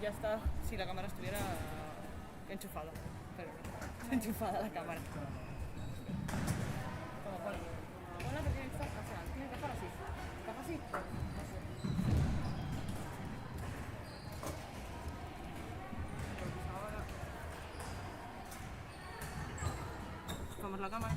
ya está si la cámara estuviera enchufada. Pero no, enchufada la cámara. Como cual. Bueno, pero tiene que estar, o sea, tiene que bajar así. Baja así. Enchufamos la cámara.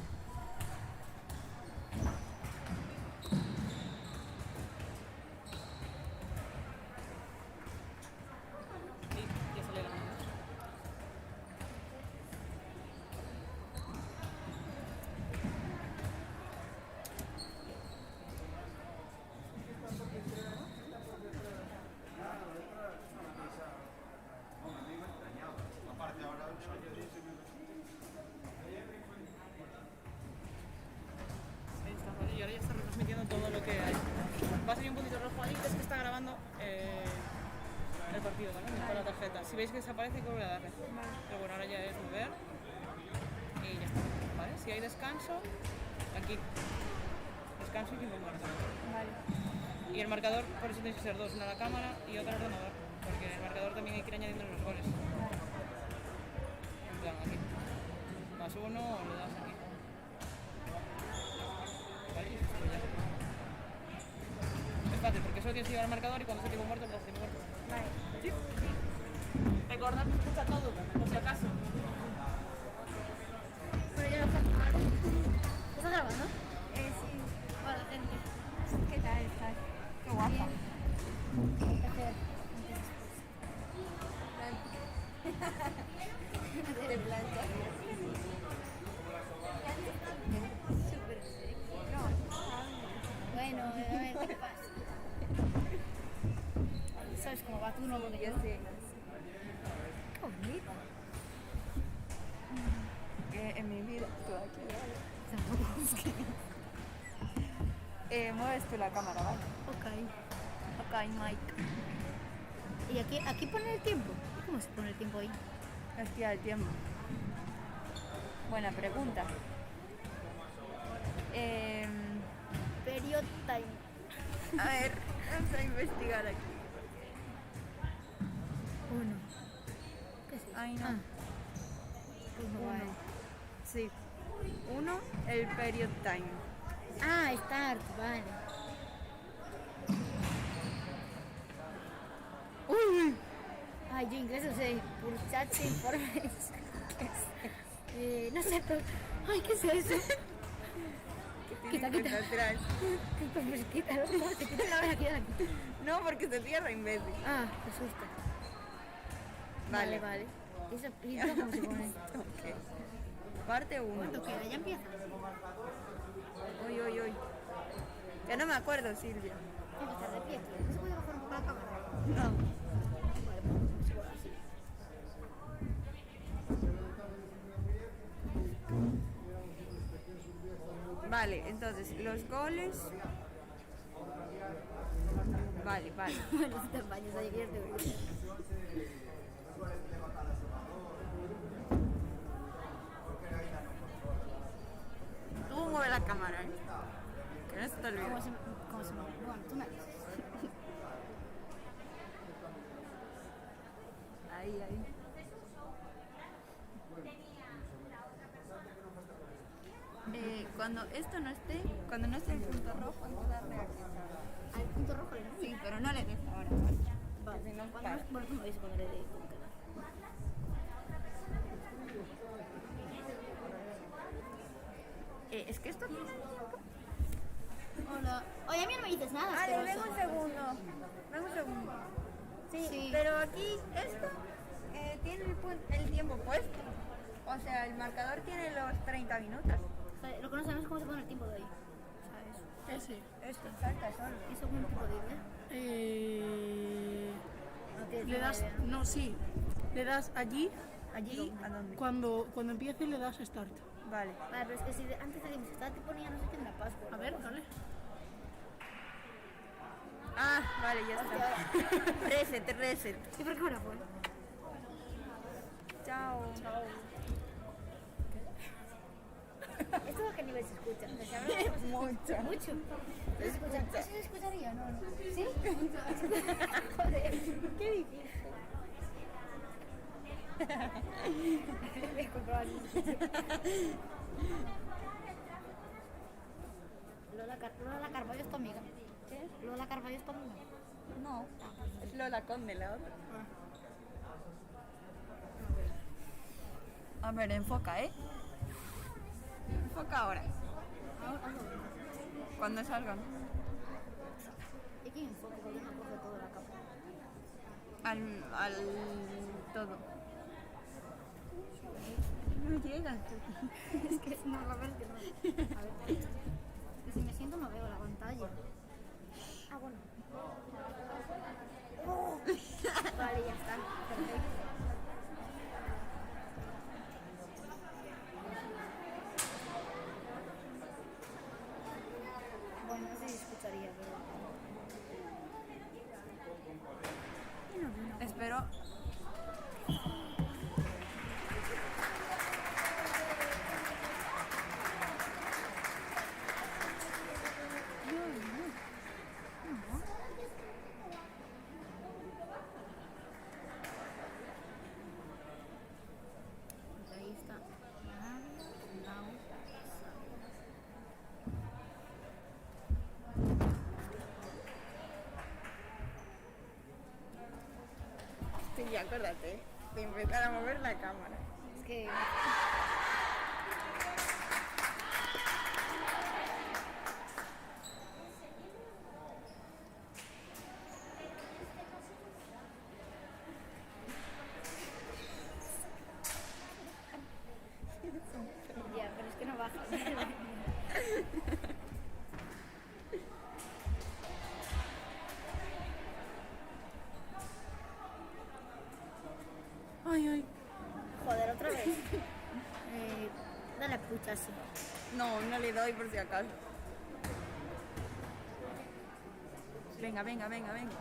Y ya sale la mano. Aparte ahora Ahí está, ¿vale? Y ahora ya está retransmitiendo todo lo que hay. Va a salir un puntito rojo ahí, es que está grabando el partido también con la tarjeta. Si veis que desaparece hay que volver a darle. Pero bueno, ahora ya es mover y ya está, ¿vale? Si hay descanso, aquí. Descanso y tiempo muerto. Vale. Y el marcador, por eso tenéis que ser dos, una a la cámara y otra al ordenador. Porque en el marcador también hay que ir añadiendo los goles. En plan, aquí. Más uno o lo das aquí. Vale, y esto ya. Es fácil, porque solo tienes que llevar el marcador y cuando esté tiempo muerto, lo das tiempo muerto. Vale. ¿Sí? Recordad que escucha todo, por si acaso. Pero ya lo está grabando. ¿Estás grabando? Sí. Hola, gente. ¿Qué tal estás? Qué guapa. Gracias. De blanca. Súper sexy. Bueno, a ver qué pasa. ¿Sabes cómo va tú? No, porque yo sé. Qué bonito. En mi vida estoy aquí, ¿vale? Tampoco es que... Mueves tú la cámara, ¿vale? Ok, Mike. ¿Y aquí pone el tiempo? ¿Cómo se pone el tiempo ahí? Hostia, el tiempo. Buena pregunta. Period time. A ver, vamos a investigar aquí. 1. ¿Qué es eso? Ay, no. Pues no Uno. vale. Sí. 1, el period time. Ah, start, vale. ¡Uy! Ay, yo inglés no sé, por chat sin informes. No sé, pero... Ay, ¿qué es eso? Quita. Quita atrás. Pues quítalo, no, se quita la hora aquí. No, porque se cierra, imbécil. Ah, qué susto. Vale. Vale. ¿Y eso cómo se pone? Ok. Parte 1. ¿Cuánto queda? ¿Ya empieza? Uy. Ya no me acuerdo, Silvia. Tiene que estar de pie. ¿No se puede bajar un poco la cámara? No. Vale, pues sigo así. Vale, entonces, los goles... Vale. Bueno, si te bañas, hay que irte. Tú mueve la cámara, ¿eh? Que no se te olvide. ¿Cómo se mueve? Bueno, tú me dices. Ahí. Cuando esto no esté, cuando no esté el punto rojo, hay que darle aquí. Al punto rojo le doy. Sí, pero no le des ahora. Vale, Si no, cuando para. bueno, tú me dices cuando le dé con quedar. Es que esto tiene tiempo. Hola. Oye, a mí no me dices nada. Vale, asqueroso. vengo un segundo. Sí, Sí. pero aquí esto tiene el tiempo puesto. O sea, el marcador tiene los 30 minutos. O sea, lo que no sabemos es cómo se pone el tiempo de ahí. ¿Sabes? Ese. Esto salta solo. ¿Eso es un tipo de idea? No tienes Le ninguna das, idea. no, sí, le das allí ¿Allí? ¿A dónde? cuando empiece le das start. Vale. Vale, pero es que si antes de que estaba te ponía no sé qué en la Pascua. A ver, dale. Ah, vale, ya está. Reset. ¿Y por qué ahora fue? Chao. ¿Esto a qué nivel se escucha? O sea, se habla Mucho. mucho. ¿Se escucha? ¿Eso se escucharía? No. ¿Sí? Joder, qué difícil. Disculpa. Lola Carballo es tu amiga. ¿Qué? Lola Carballo es tu amiga. No, es Lola Conde la otra. A ver, enfoca, ¿eh? Enfoca ahora, cuando salgan. ¿Y quién enfoca? Porque no coge toda la capa. Al todo. No llegas. Es que no, a ver, que no. A ver. Que si me siento no veo la pantalla. Ah, bueno. Vale, ya está. Perfecto. Bueno, no sé si escucharía, pero... Espero. Ahí está. Now. Sí, acuérdate de empezar a mover la cámara. Es que... Ya, pero es que no baja. Ay, ay. Joder, otra vez. Dale a pucha, sí. No, no le doy por si acaso. Venga, venga, venga, venga.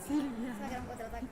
Silvia. Se va a quedar un contraataque.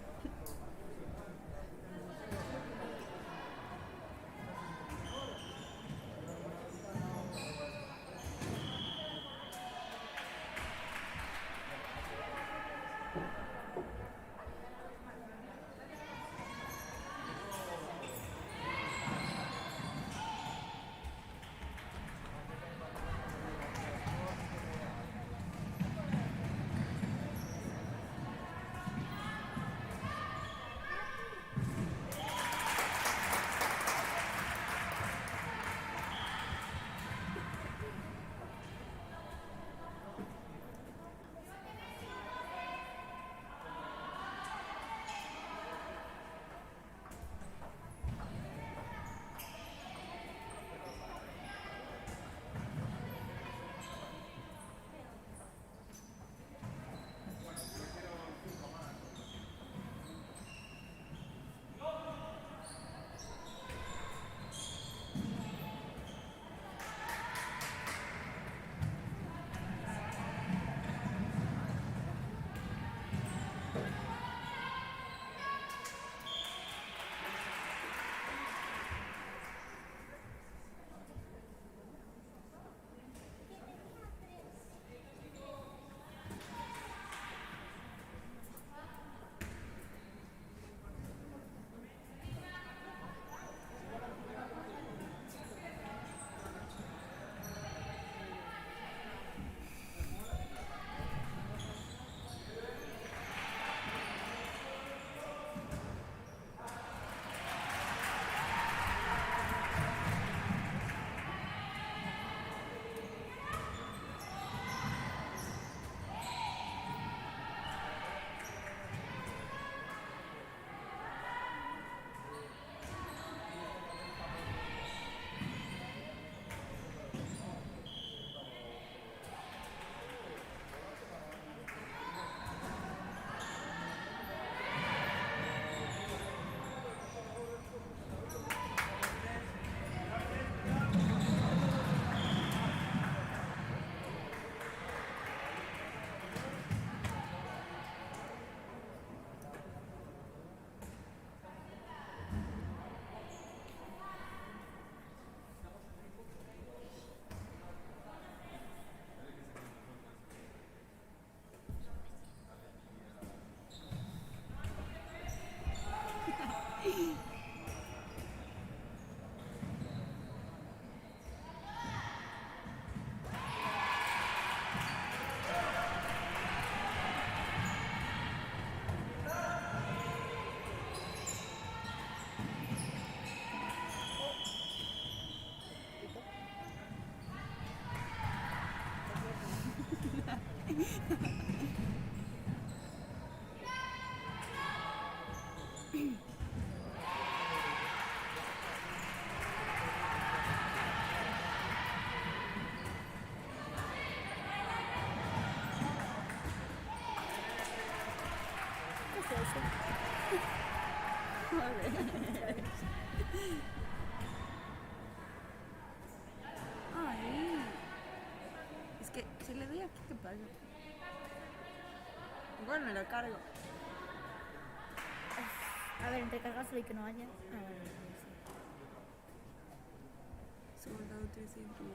¿Qué es eso? Ay. Es que si le doy aquí, ¿qué pasa? Igual me lo cargo. A ver, entre cargárselo y que no haya. Ah, vale, sí. Soldado 300.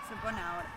Se pone ahora.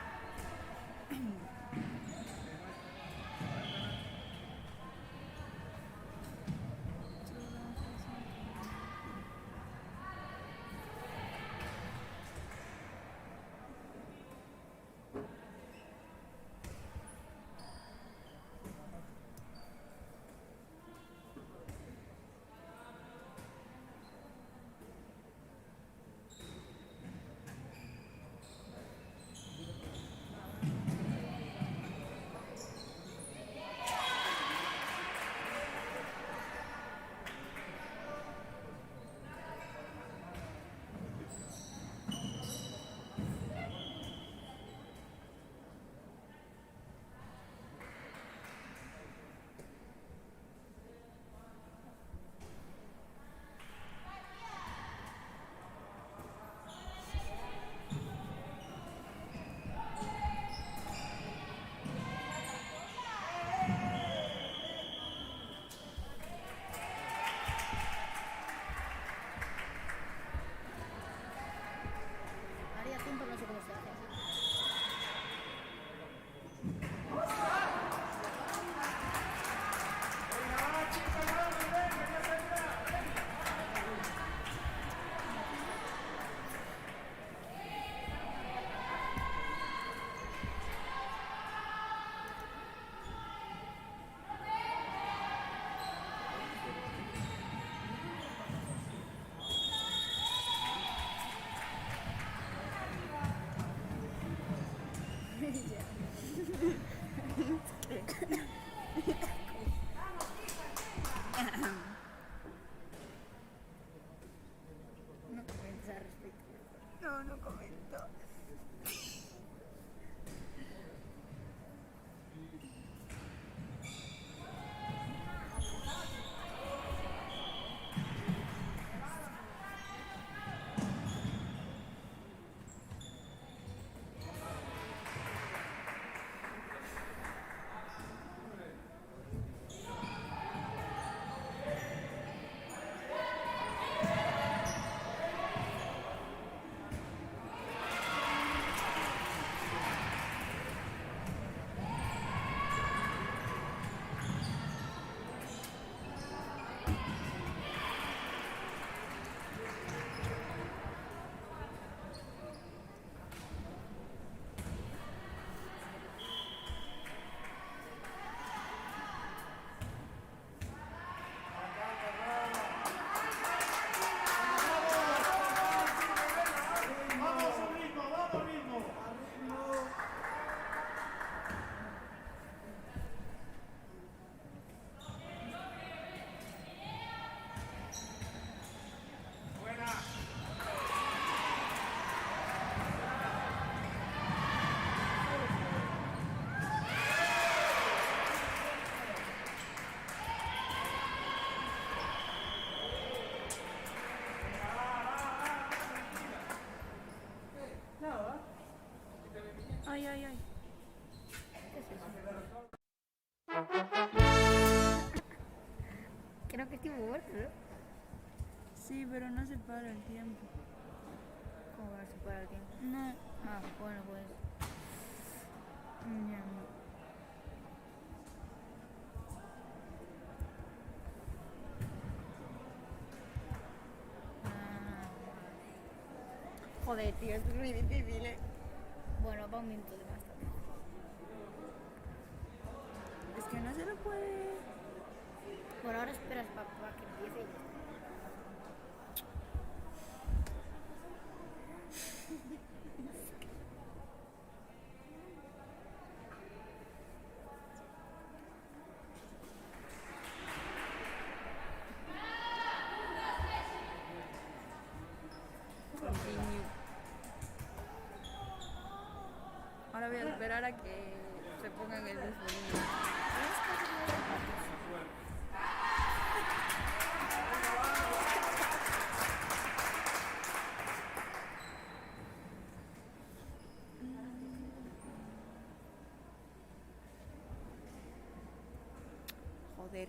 tiempo muerto, ¿no? Sí, pero no se para el tiempo. ¿Cómo que no se para el tiempo? No. Ah, bueno, pues. Ya. Ah, Joder, tío, esto es muy difícil, ¿eh? bueno, va un minuto de más tarde. Es que no se lo puede. Por ahora esperas para que empiece y ya está. Continue. Ahora voy a esperar a que se pongan el disponible. Joder.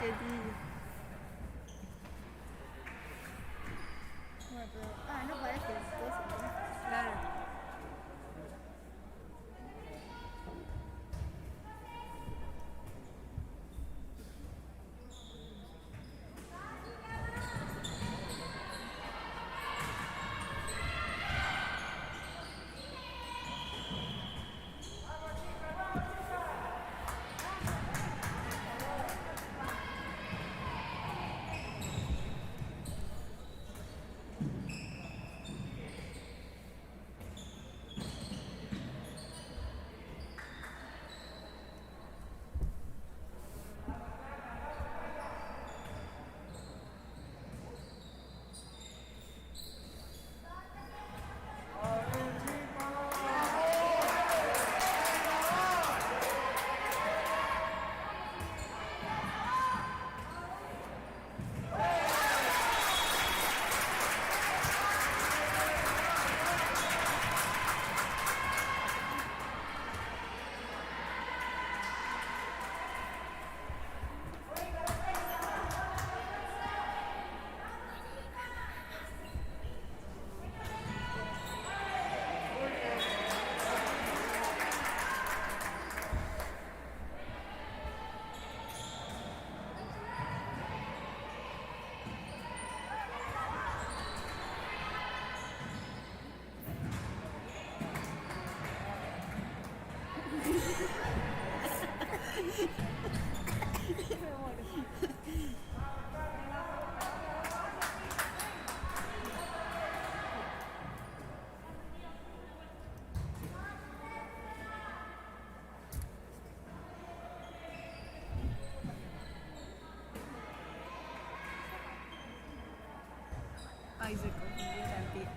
Qué tío. Bueno, pero... Ah, no parece entonces. Claro. Ay, se confundió la tía.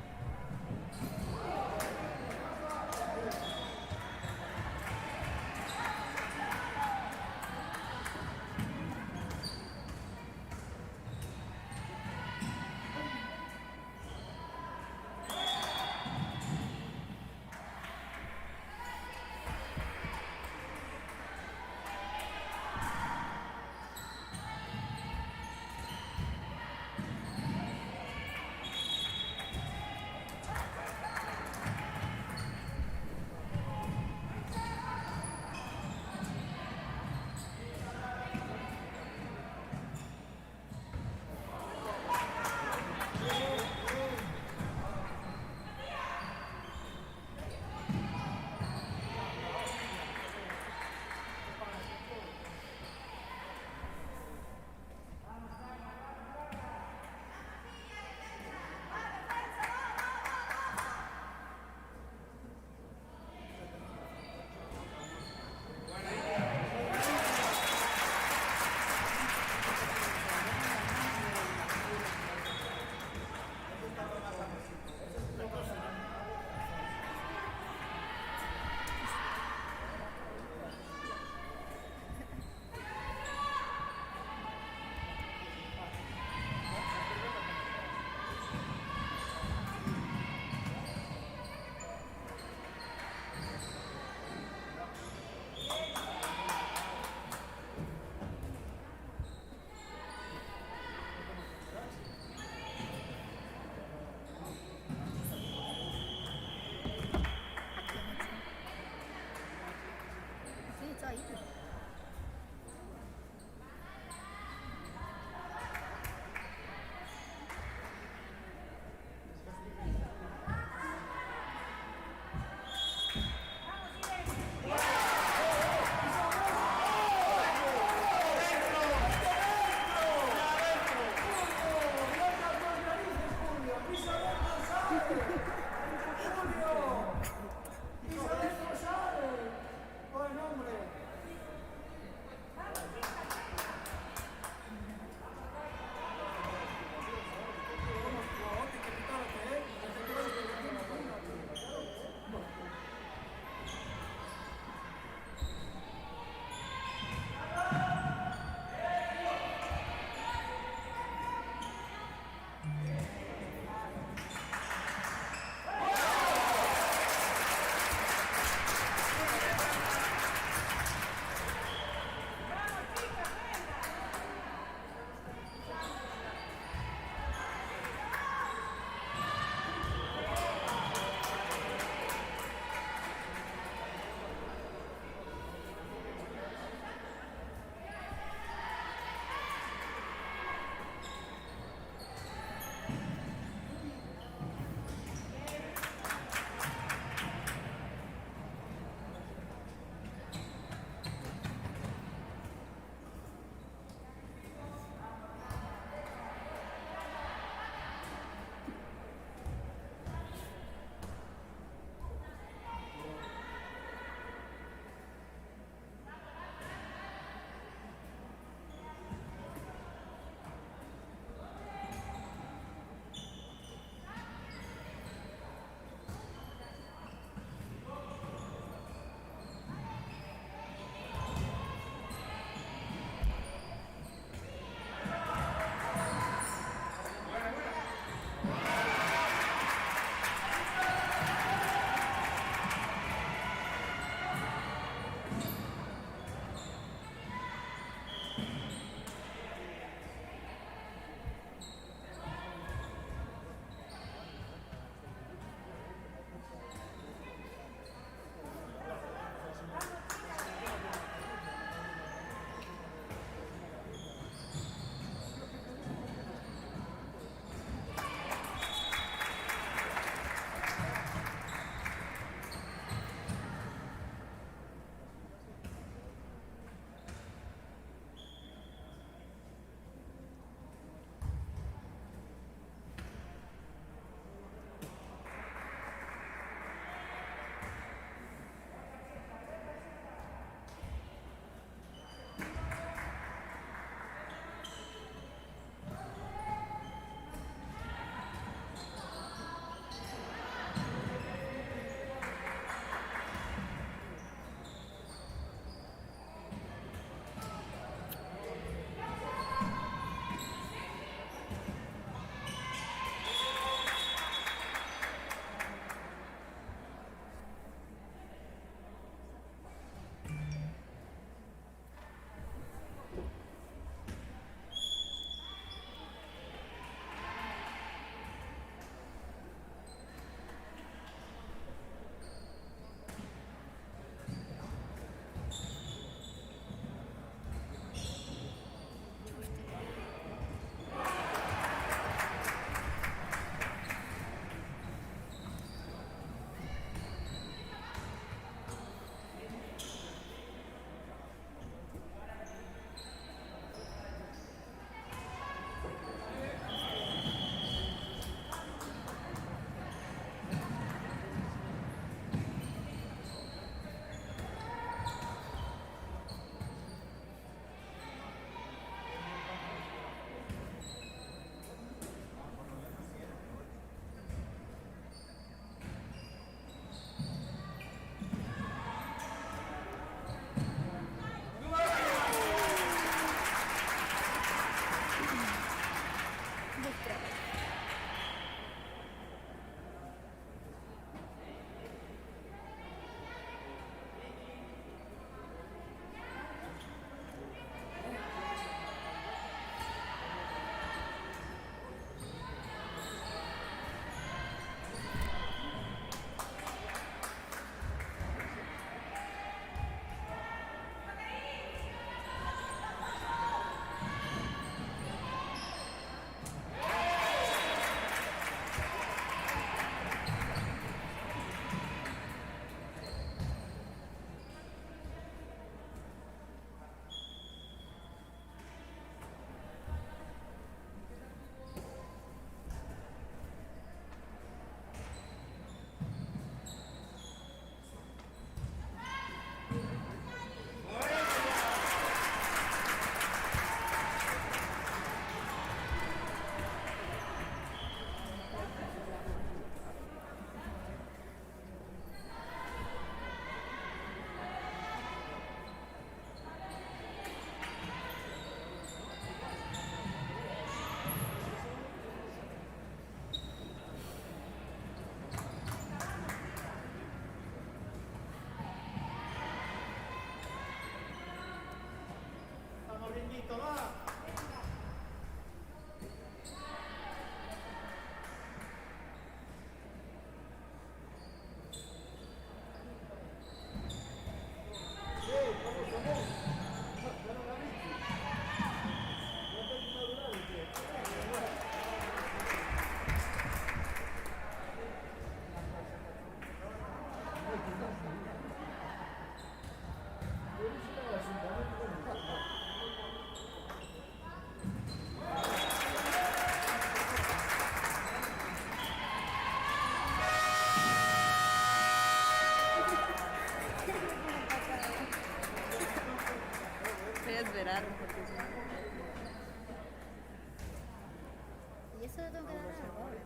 Y eso lo tengo que dar algo ahora.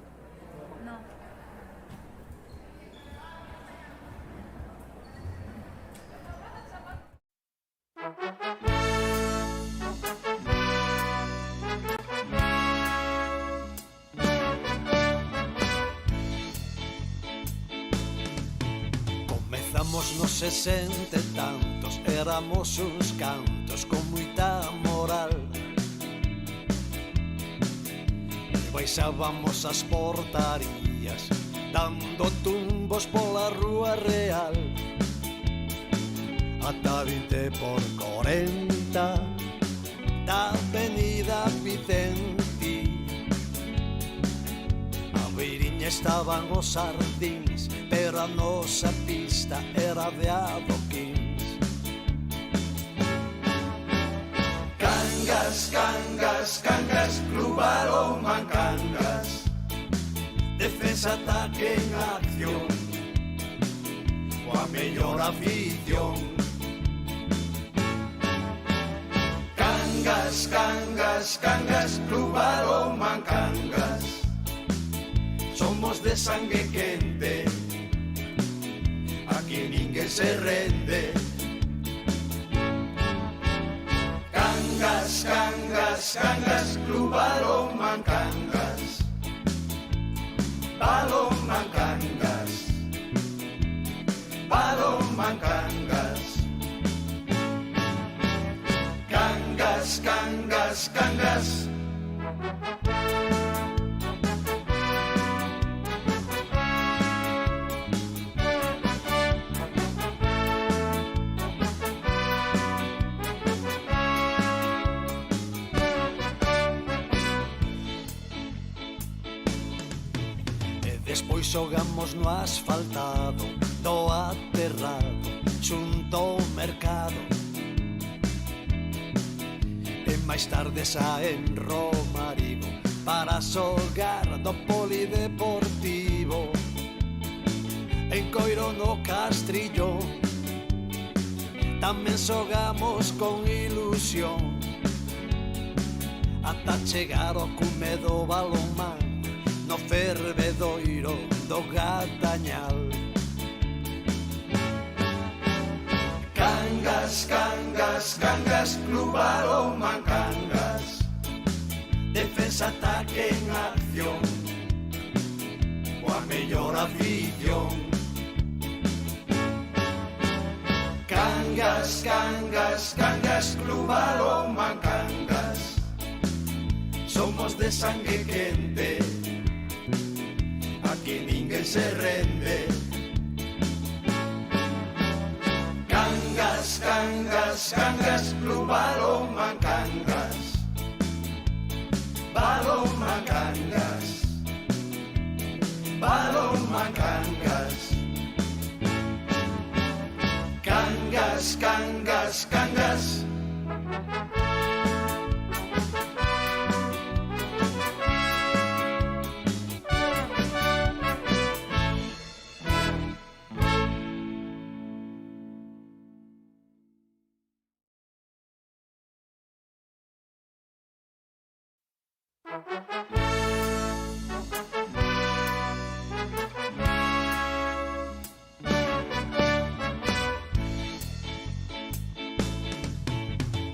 No. Comezamos nos 60 e tantos, éramos uns cantos con moita moral. E baixábamos as portarías, dando tumbos pola rúa real. Ata 20 por 40 da avenida Vicenti. A beiriña estaban os sardíns, pero a nosa pista era de adoquins. Cangas, cangas, cangas, Club Balonmán Cangas. Defensa, ataque en acción, coa mellor afición. Cangas, cangas, cangas, Club Balonmán Cangas. Somos de sangue quente, aquí ninguén se rende. Cangas, cangas, cangas, Club Balonmán Cangas. Balonmán Cangas. Balonmán Cangas. Cangas, cangas, cangas. Despois xogamos no asfaltado do aterrado xunto ao mercado. E máis tarde xa en Romarigo para xogar do polideportivo. En Coiro no Castrillo tamén xogamos con ilusión, ata chegar ao cume do balonmán no fervedoiro do Gatañal. Cangas, cangas, cangas, Club Balonmán Cangas. Defensa, ataque en acción, coa mellor afición. Cangas, cangas, cangas, Club Balonmán Cangas. Somos de sangue quente, aquí ninguén se rende. Cangas, cangas, cangas, Club Balonmán Cangas. Balonmán Cangas. Balonmán Cangas. Cangas, cangas, cangas.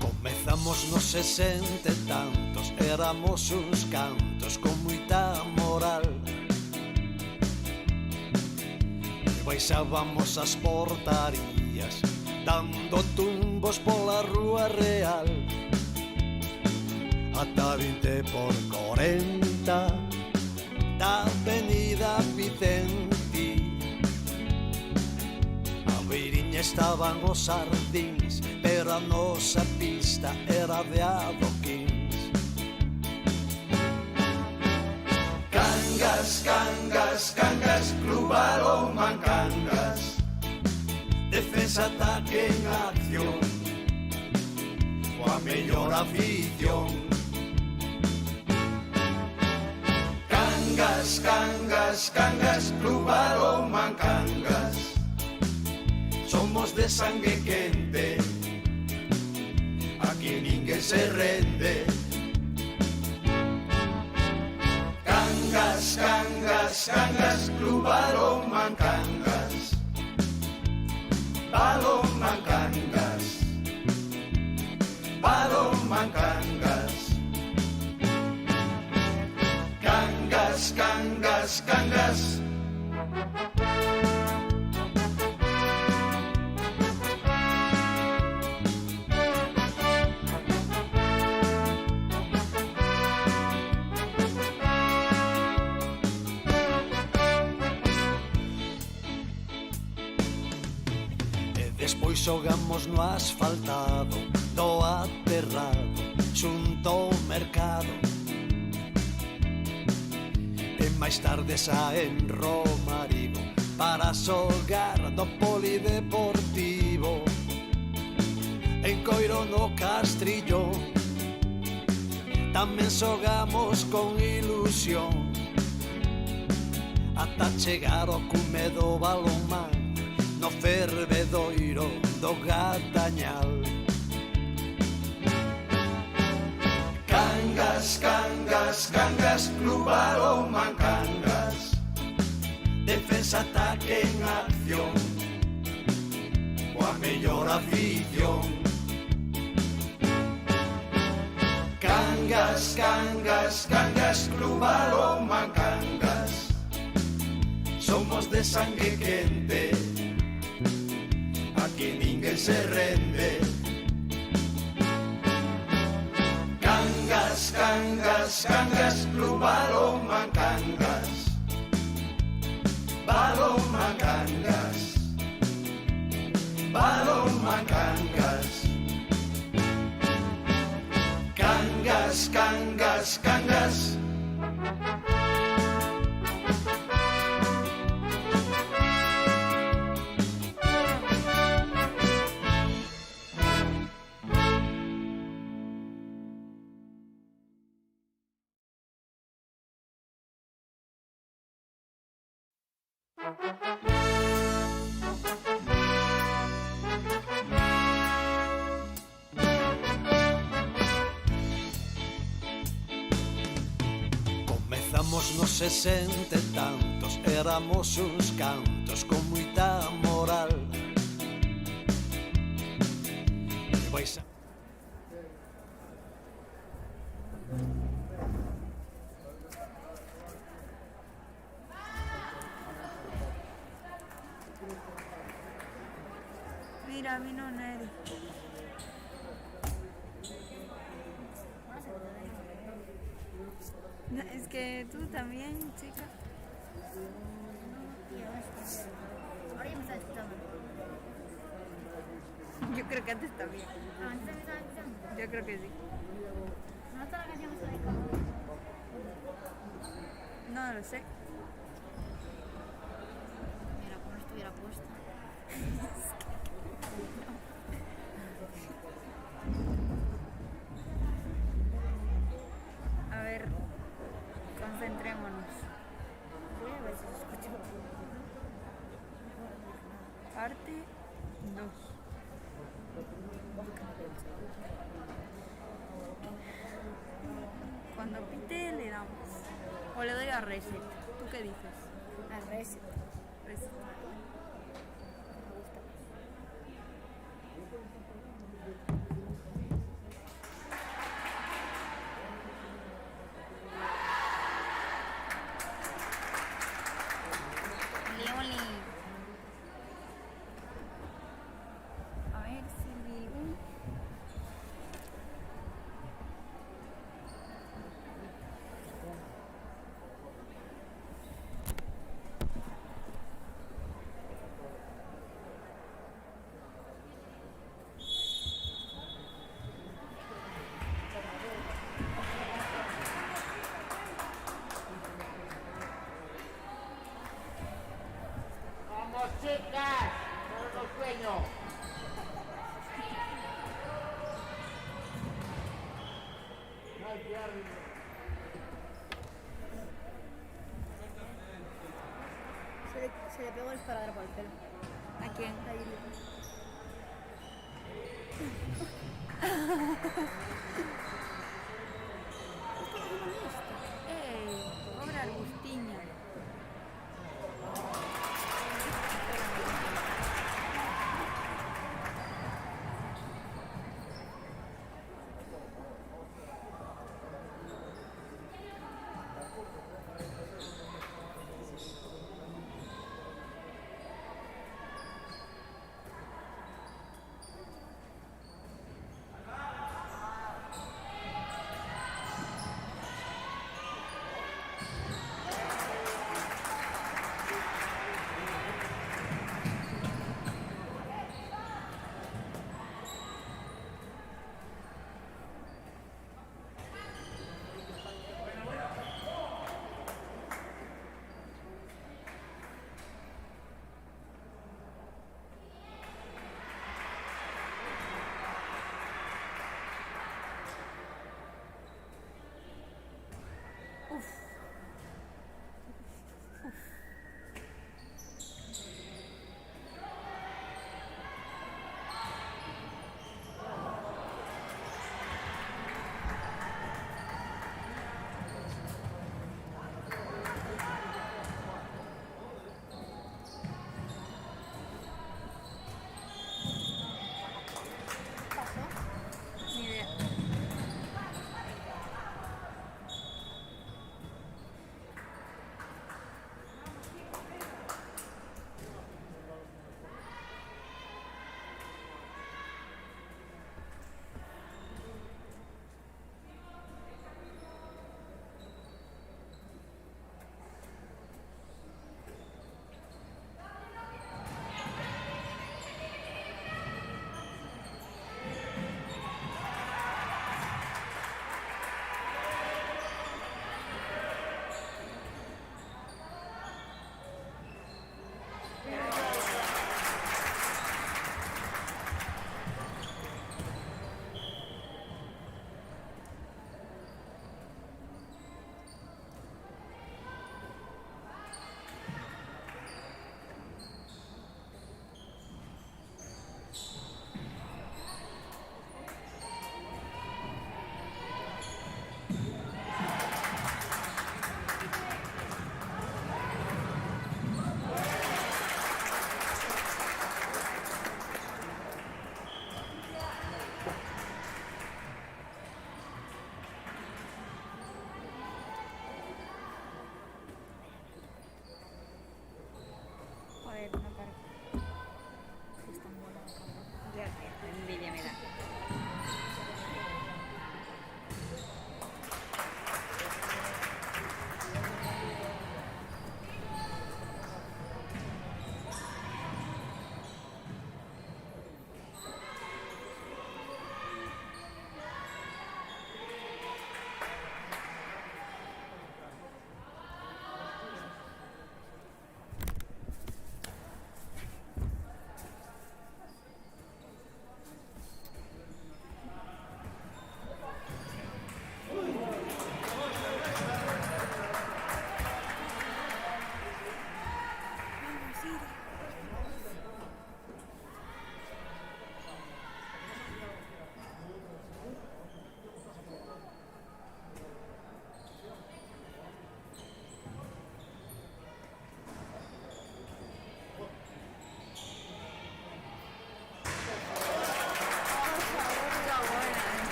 Comezamos nos 60 e tantos, éramos uns cantos con moita moral. E baixábamos as portarías, dando tumbos pola rúa real. Ata 20 por 40 da avenida Vicenti. A beiriña estaban os sardíns, pero a nosa pista era de adoquins. Cangas, cangas, cangas, Club Balonmán Cangas. Defensa, ataque en acción, coa mellor afición. Cangas, cangas, cangas, Club Balonmán Cangas. Somos de sangue quente, aquí ninguén ninguén se rende. Cangas, Cangas, Cangas, Club Balonmán Cangas. Balonmán Cangas. Balonmán Cangas. Cangas, Cangas, Cangas. Despois xogamos no asfaltado do aterrado xunto ao mercado. E máis tarde saen Romarigo para xogar do polideportivo. En Coiro no Castrillo tamén xogamos con ilusión, ata chegar ao cume do balonmán no fervedoiro do Gatañal. Cangas, Cangas, Cangas, Club Balonmán Cangas. Defensa, ataque en acción, coa mellor afición. Cangas, Cangas, Cangas, Club Balonmán Cangas. Somos de sangue quente, aquí ninguén se rende. Cangas, Cangas, Cangas, Club Balonmán Cangas. Balonmán Cangas. Balonmán Cangas. Cangas, Cangas, Cangas. Comezamos nos 60 e tantos, éramos uns cantos con moita moral. E vais a... Mira, vino Neri. No, es que tú también, chica. Ahora ya me está escuchando. Yo creo que antes también. ¿Antes me estaba escuchando? Yo creo que sí. ¿No está la canción esa de No lo sé. Mira, como no estuviera puesta. A ver, concentrémonos. Voy a ver si se escucha. Parte 2. Cuando pite le damos. O le doy a reset. ¿Tú qué dices? A reset. Reset. Leoli. A ver si digo. ¡Vamos, chicas! ¡Por los sueños! Se le pegó el esparadrapo al pelo. ¿A quién? Ahí.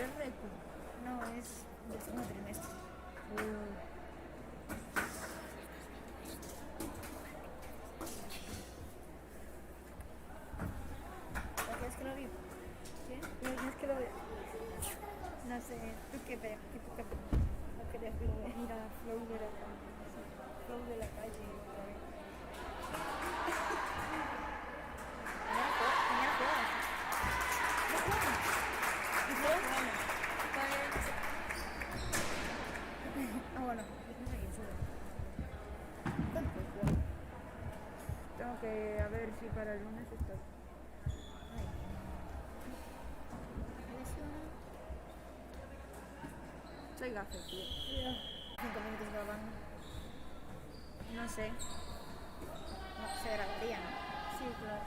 es recu. No, es del segundo trimestre. ¿La quieres que lo viva? ¿Qué? ¿La quieres que lo vea? No sé, ¿tú qué ves? ¿No querías que lo vea? Mira, Flow de la calle. Flow de la calle otra vez. Mañana juegas. ¿No juegas? ¿Y Flow? Ah, bueno, no sé quién sube. ¿Cuándo puedes jugar? Tengo que a ver si para el lunes está. Ay, me lesiona. Soy gafe, tío. 5 minutos grabando. No sé. No, se grabaría, ¿no? Sí, claro.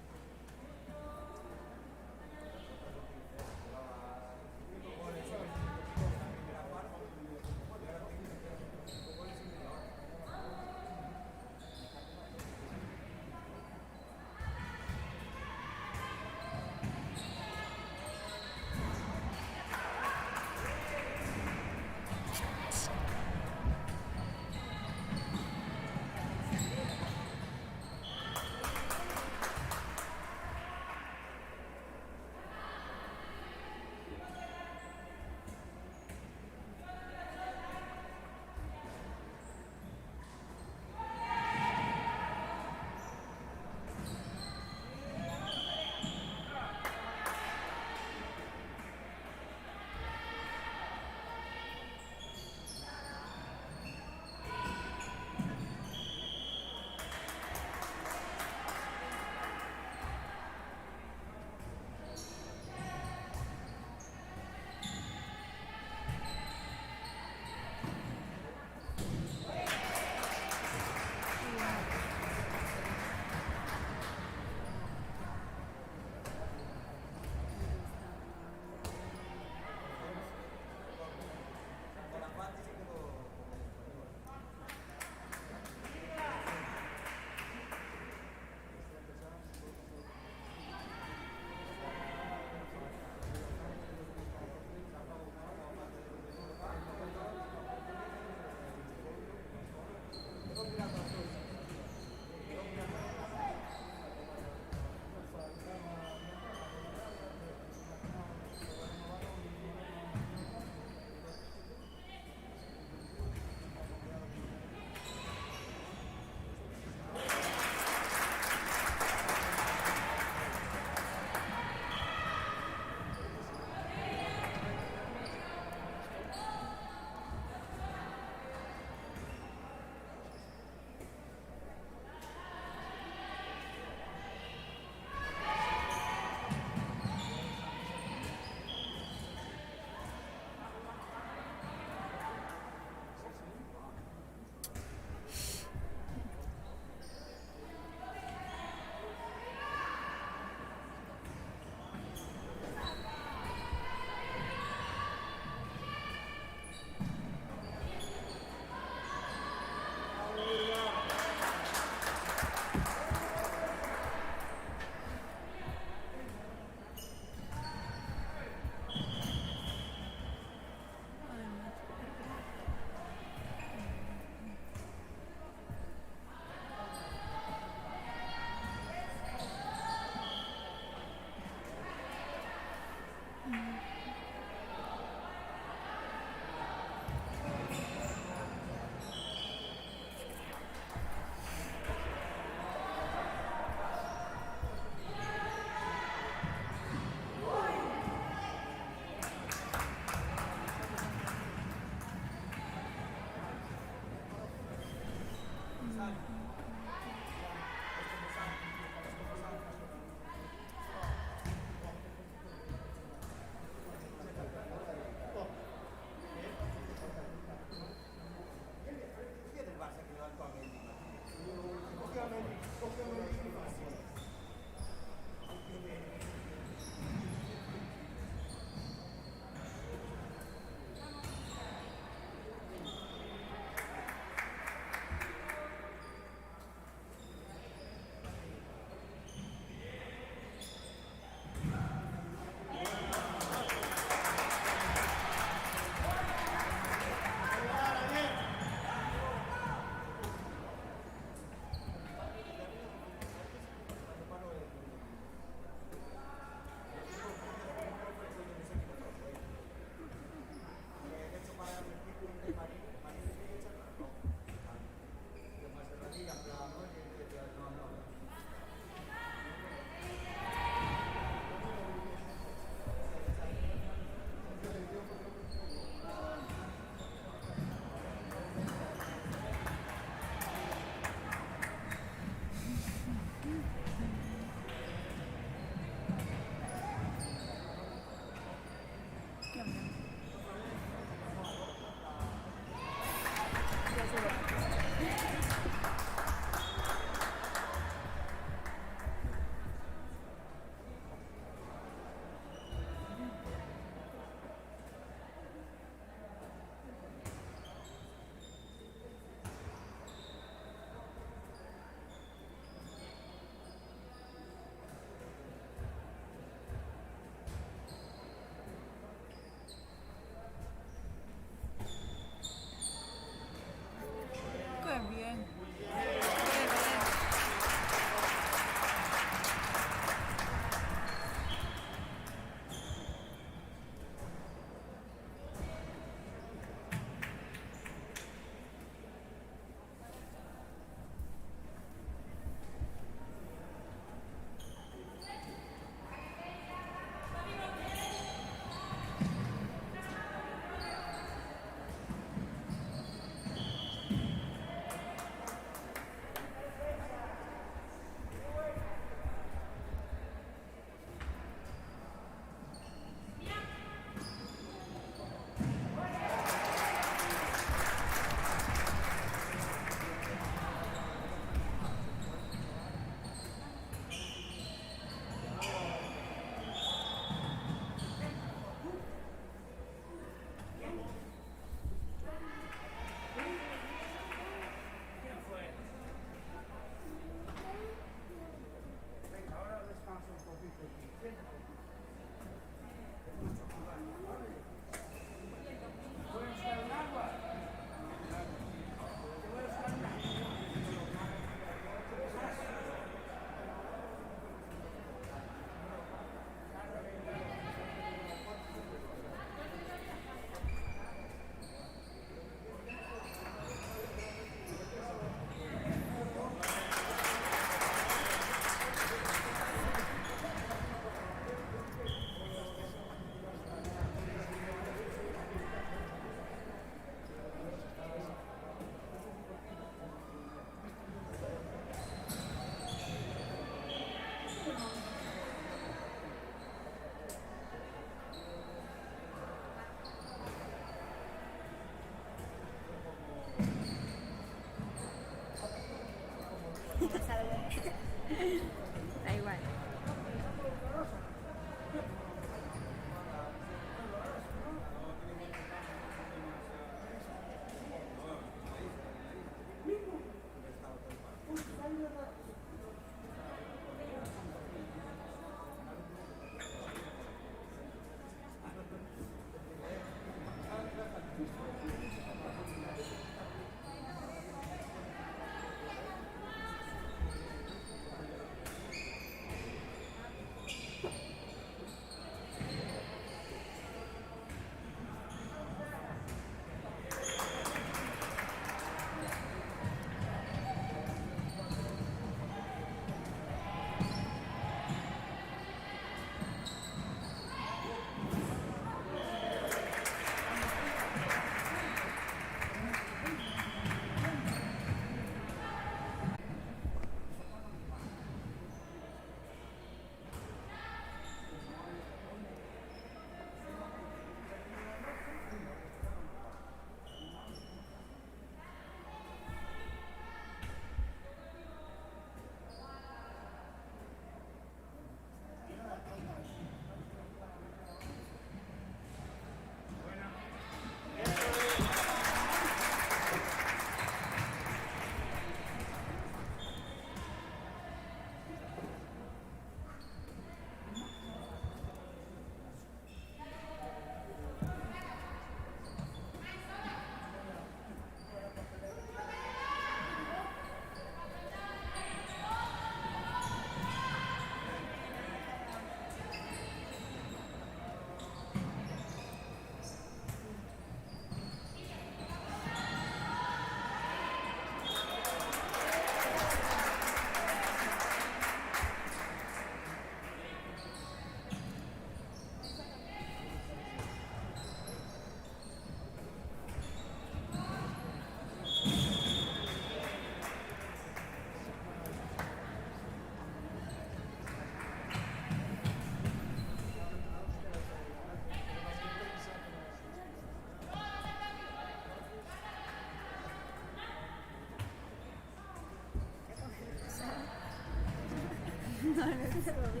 No, no es que lo vi.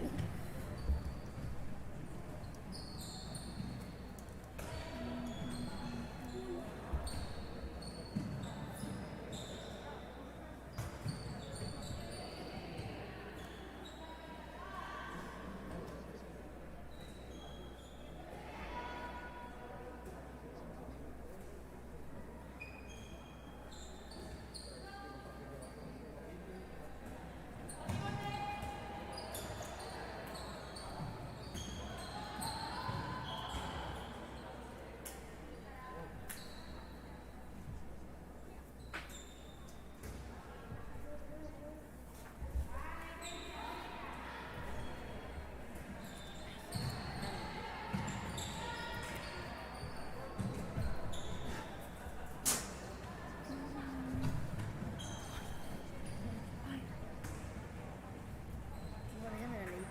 Bueno, ya me la leí.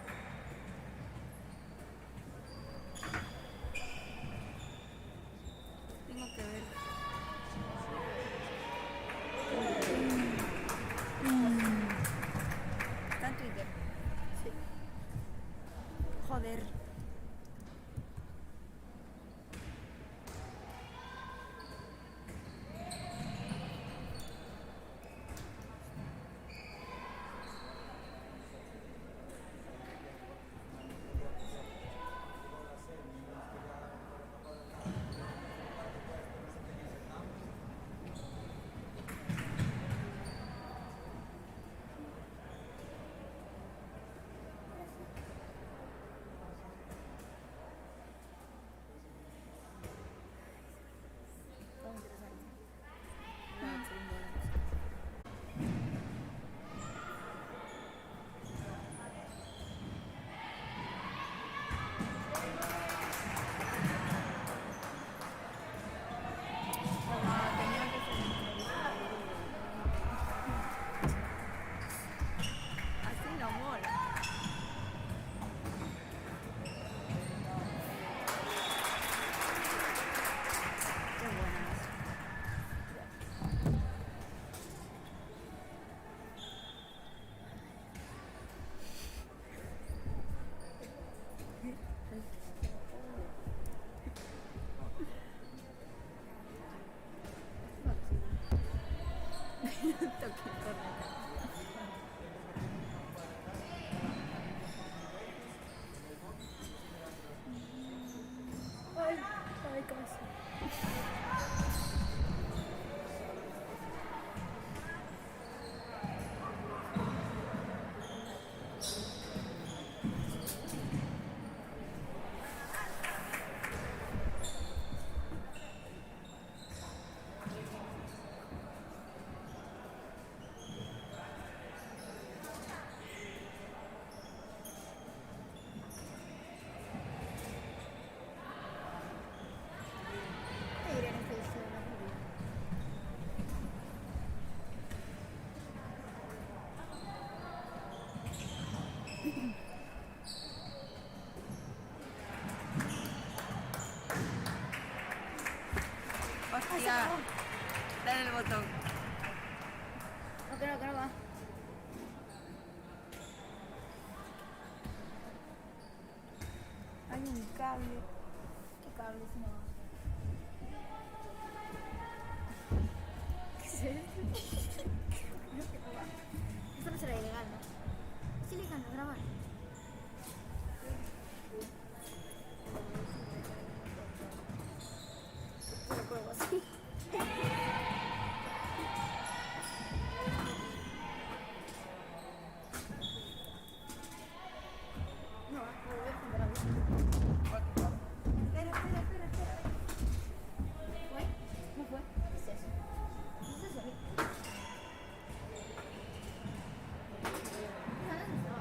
Tengo que ver. Está en Twitter. Sí. Joder. Está muy interesante. La segunda vez. Tenía que ser así no mola. Qué buenas. Toque corneta. Ay, ay, casi. Irene se hizo una judía. Hostia. Dale el botón. No, que no va. Hay un cable. ¿Qué cables no? ¿Qué es esto? No, que no va. Esto no será ilegal, ¿no? Es ilegal no grabar. Lo pruebo así. No, lo voy a poner a ver. Espera. ¿Fue? ¿No fue? ¿Qué es eso? ¿Qué es eso? No, no, no.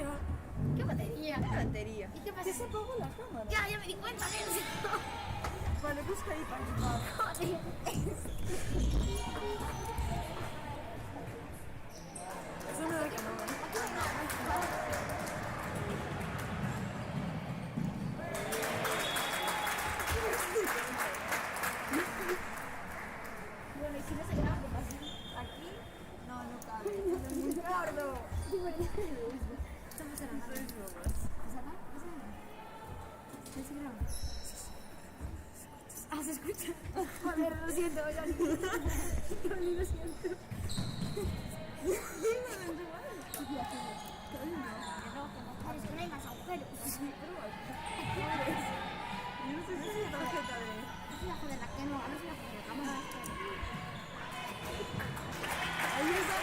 batería. ¿Qué batería? La batería. ¿Y qué pasa? Que se apagó la cámara. Ya me di cuenta de eso. Vale, busca ahí para quitar. Joder. Eso me da que no. Bueno, y si no se graba, ¿qué pasa? Aquí no cabe. Es muy gordo. Estamos grabando. ¿Pasa acá? ¿Pasa acá? ¿Sí se graba? Ah, se escucha. Joder, lo siento, Yoli. Yoli, lo siento. Es que no hay más agujeros. Yo no sé si es tarjeta de... No se la joder la que no, no se la joder la cámara. Ahí está.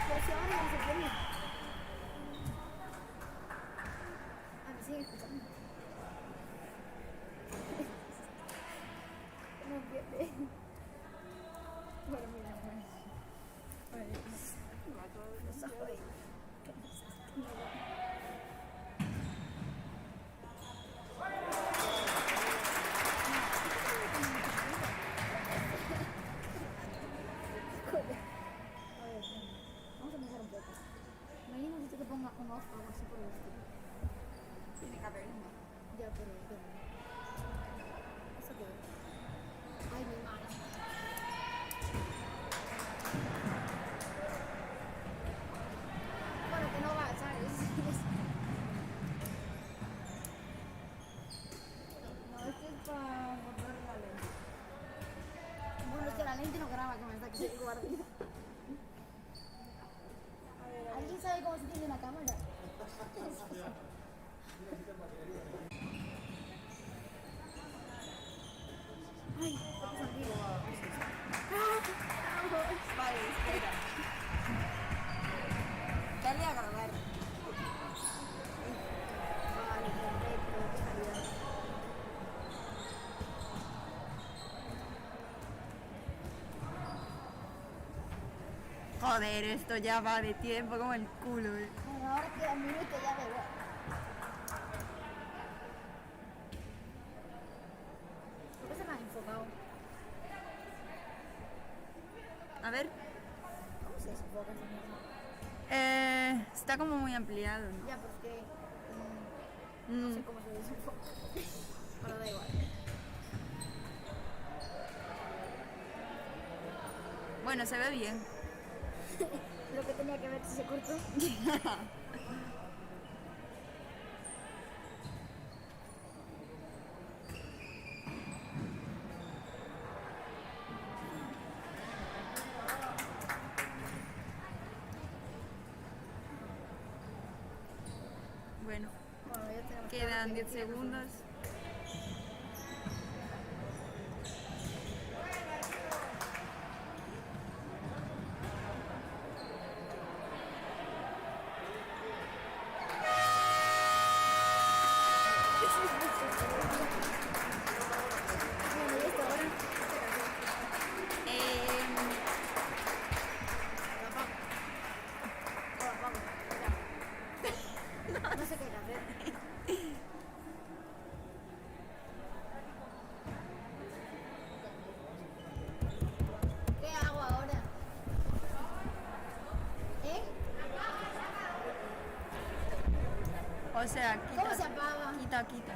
Pero si ahora no se puede. A ver, sigue escuchando. No pierde. Bueno, mira, pues. Vale. Nos ha jodido. Vamos a pensar un poco. Me habían dicho que ponga un off o algo así por el estilo. Tiene que haber uno. Ya, pero ¿eso qué es? Ay, mi mano. Bueno, que no va, ¿sabes? No, este es para borrar la lente. Bueno, es que la lente no graba, que me está que se guarde. ¿Alguien sabe cómo se tiene una cámara? Ay, ¿qué pasa aquí? Vale, espera. Dale a grabar. Vale, perfecto, qué calidad. Joder, esto ya va de tiempo como el culo. Bueno, ahora queda un minuto, ya da igual. ¿Por qué se me ha enfocado? A ver. ¿Cómo se desenfoca esa mierda? Está como muy ampliado, ¿no? Ya, pero es que no sé cómo se desenfoca. Pero da igual. Bueno, se ve bien. Lo que tenía que ver si se cortó. Bueno, Bueno, ya tenemos quedan 10 segundos. Bueno, ¿y esto ahora? Lo apago. Lo apago. Ya. No sé qué hay que hacer. ¿Qué hago ahora? ¿Eh? O sea, ¿Cómo se apaga? quita.